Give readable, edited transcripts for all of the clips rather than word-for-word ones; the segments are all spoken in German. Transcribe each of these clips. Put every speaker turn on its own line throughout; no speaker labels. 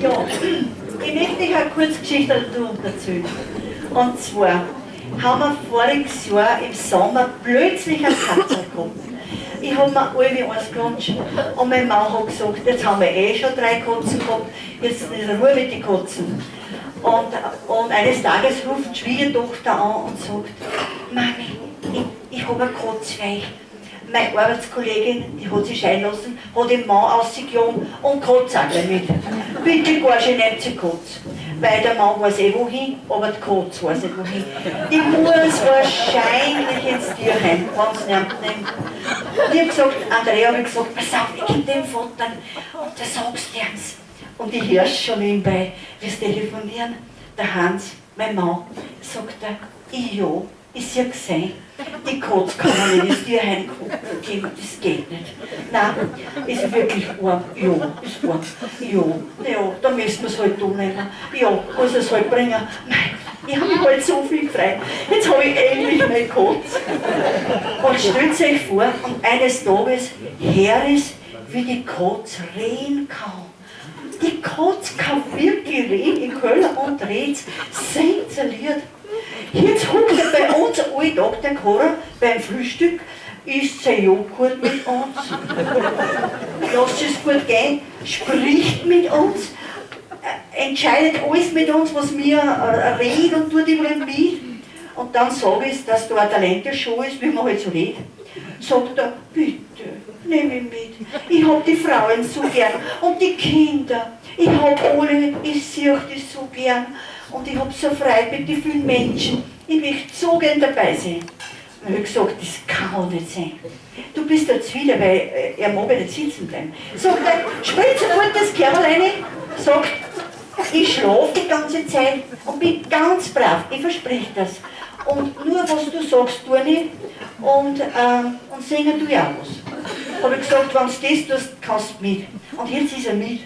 Ja, ich möchte euch eine Kurzgeschichte erzählen. Und zwar haben wir voriges Jahr im Sommer plötzlich einen Katzer gehabt. Ich habe mir alle eins gewünscht und mein Mann hat gesagt, jetzt haben wir eh schon 3 Katzen gehabt, jetzt ist Ruhe mit den Katzen. Und eines Tages ruft die Schwiegertochter an und sagt, Mami, ich habe eine Katze für euch. Meine Arbeitskollegin, die hat sich scheiden lassen, hat den Mann ausgejagt und Katze auch gleich mit. Bitte gar nicht nehmt die Katze. Weil der Mann weiß eh wohin, aber die Katze weiß nicht wohin. Die muss wahrscheinlich ins Tierheim, wenn sie nicht nimmt. Und ich habe gesagt, Andrea habe gesagt, pass auf, ich gebe dem Vater und da sagst du ihm's. Und ich höre schon nebenbei, wie sie telefonieren. Der Hans, mein Mann, sagt er, ja, ist ja gesehen, die Katze kann man nicht ins Tierheim geben, das geht nicht. Nein, ist wirklich arm. Ja, ist arm. Ja, da müssen wir es halt nehmen. Ja, muss es halt bringen. Nein, ich habe mich halt so viel gefreut. Jetzt habe ich endlich meine Katze. Und stellt euch vor, und eines Tages her ist, wie die Katze reden kann. Die Katze kann wirklich reden in Köln und redet, singt ein Lied. Jetzt hockt er bei uns alle Tag, der Cora, beim Frühstück, isst sein Joghurt mit uns, lasst es gut gehen, spricht mit uns, entscheidet alles mit uns, was wir reden und tut überall mit. Und dann sage ich, dass da eine Talenteshow ist, wie man halt so redet. Sagt er, bitte, nimm mich mit. Ich hab die Frauen so gern und die Kinder. Ich hab alle, ich sehe die so gern. Und ich hab so Freude mit den vielen Menschen. Ich möchte so gern dabei sein. Und ich hab gesagt, das kann nicht sein. Du bist jetzt wieder, weil er mag ja nicht sitzen bleiben. Sagt er, spielt sofort das Kerl rein. Sagt, ich schlafe die ganze Zeit und bin ganz brav. Ich verspreche das. Und nur was du sagst, tu ich. Und singen tu ich auch was. Habe ich gesagt, wenn du das tust, kannst du mit. Und jetzt ist er mit.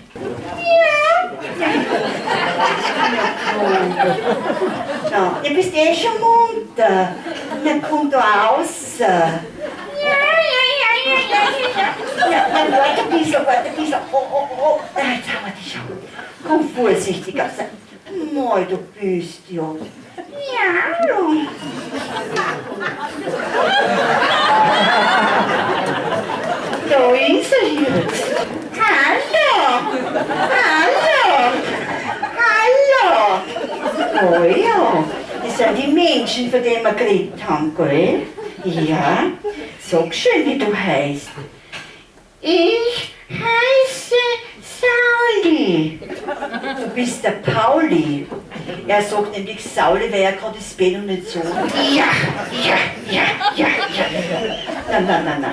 Ja, du bist eh schon munter. Dann komm da raus. Ja, dann warte ein bisschen. Oh. Jetzt haben wir dich schon. Komm vorsichtig aus. Mal, du bist ja. Ja. Da ist er jetzt. Hallo. Oh ja, das sind die Menschen, von denen wir geredet haben, gell? Ja, sag schön, wie du heißt. Ich heiße Sauli. Du bist der Pauli. Er sagt nämlich Sauli, weil er gerade das Bett noch nicht so. Ja. Nein.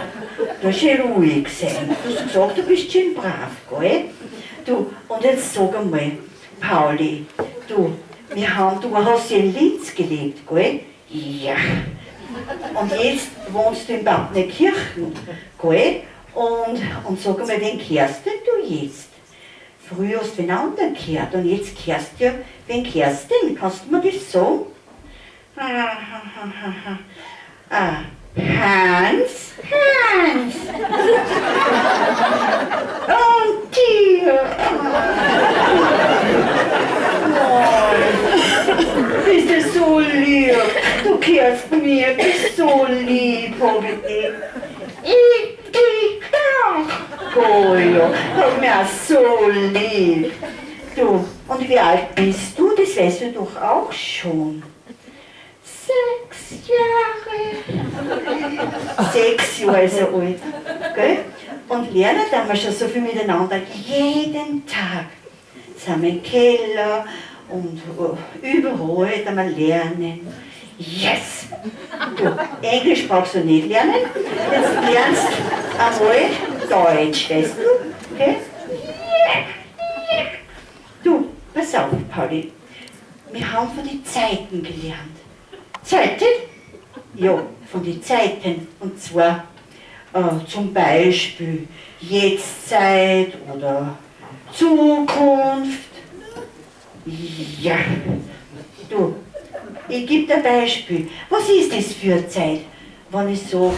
Du hast ja ruhig sein. Du hast gesagt, du bist schön brav, gell? Du, und jetzt sag einmal, Pauli, du hast ja in Linz gelebt, gell? Ja. Und jetzt wohnst du in Badneukirchen, gell? Und sag einmal, wen kehrst denn du jetzt? Früher hast du den anderen gehört und jetzt kehrst du ja, wen kehrst denn? Kannst du mir das sagen? Hans. Und dir. Bist du so lieb? Du kehrst mir, bist so lieb, hab ich dich. Ich dich auch. Oh ja, hab mich auch so lieb. Du, und wie alt bist du? Das weißt du doch auch schon. 6 Jahre. 6 Jahre ist er alt. Gell? Und lernen dann wir schon so viel miteinander. Jeden Tag sind wir im Keller und überall dann wir lernen. Yes! Du, Englisch brauchst du nicht lernen. Jetzt lernst du einmal Deutsch, weißt du? Okay? Du, pass auf, Pauli. Wir haben von den Zeiten gelernt. Zeiten? Ja, von den Zeiten. Und zwar zum Beispiel Jetztzeit oder Zukunft. Ja, du, ich gebe dir ein Beispiel. Was ist das für eine Zeit? Wenn ich sage,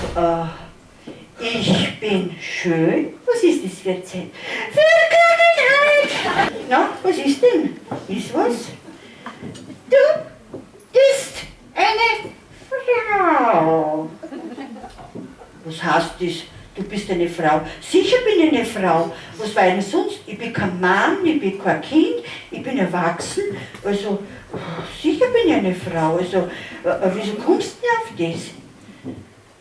ich bin schön, was Was ist das für ein Z? Vergangenheit! Na, was ist denn? Ist was? Du bist eine Frau. Was heißt das? Du bist eine Frau. Sicher bin ich eine Frau. Was war denn sonst? Ich bin kein Mann, ich bin kein Kind, ich bin erwachsen. Also, sicher bin ich eine Frau. Also, wieso kommst du denn auf das?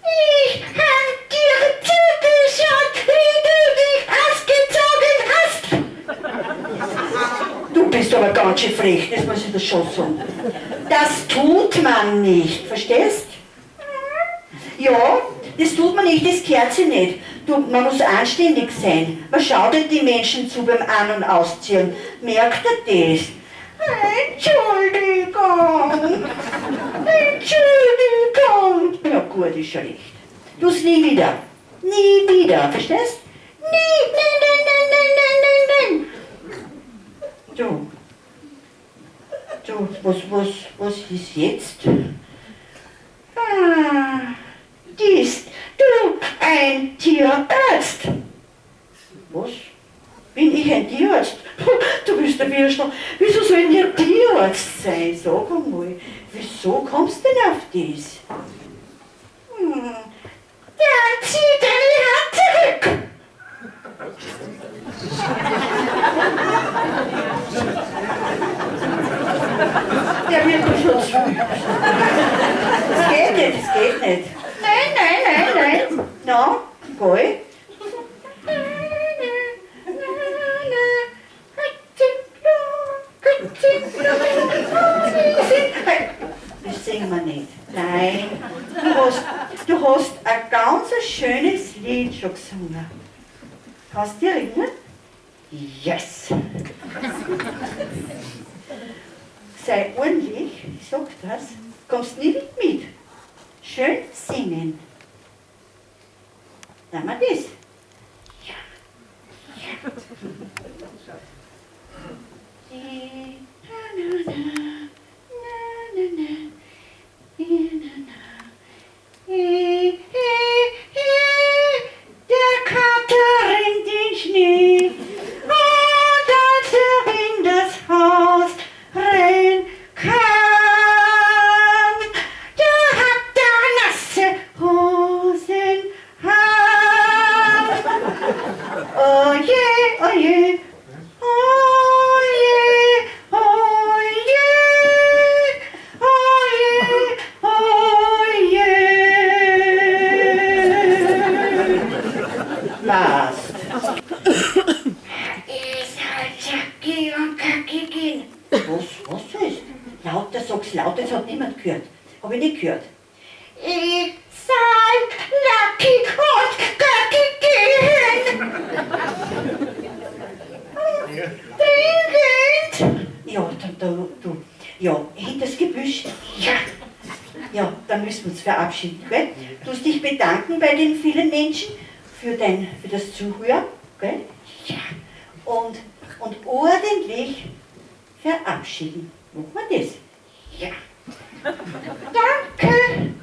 Ich hab dir zugeschaut, wie du dich ausgezogen hast. Du bist aber ganz schön frech, das muss ich dir schon sagen. Das tut man nicht, verstehst? Ja, das tut man nicht, das gehört sich nicht. Du, man muss anständig sein. Man schaut nicht die Menschen zu beim An- und Ausziehen. Merkt ihr das? Entschuldigung. Entschuldigung. Ja gut, ist schon recht. Tu's nie wieder. Nie wieder, verstehst? Nie, nein, nein, nein, nein, nein, nein. Was ist jetzt? Bist du ein Tierarzt? Was? Bin ich ein Tierarzt? Du bist der Würstel. Wieso soll ich ein Tierarzt sein? Sag einmal, wieso kommst du denn auf das? Ja, zieh deine Hand zurück! Der wird mich schon zu. Das geht nicht, das geht nicht. Nein. No, poi. Das singen wir nicht. Nein. Du hast ein ganz schönes Lied schon gesungen. Kannst du dich erinnern? Yes! Sei ordentlich, ich sag das. Kommst nie mit. Schön singen. Dann wir das. Ja. Der Kater rennt den Schnee und als er in das Haus rennen kann, da hat er nasse Hosen an. Oh je, oh je, oh je, oh je, oh je, oh je. Passt. Ich soll Jackie und Kaki gehen. Was sollst du? Lauter, sag's lauter, das hat niemand gehört. Hab ich nicht gehört. Ich soll Lucky und Kaki gehen. Dringend. Ja, du. Ja, hinter das Gebüsch. Ja. Ja, dann müssen wir uns verabschieden, gell? Du musst dich bedanken bei den vielen Menschen für das Zuhören, gell? Ja. Und ordentlich verabschieden. Machen wir das? Ja. Danke.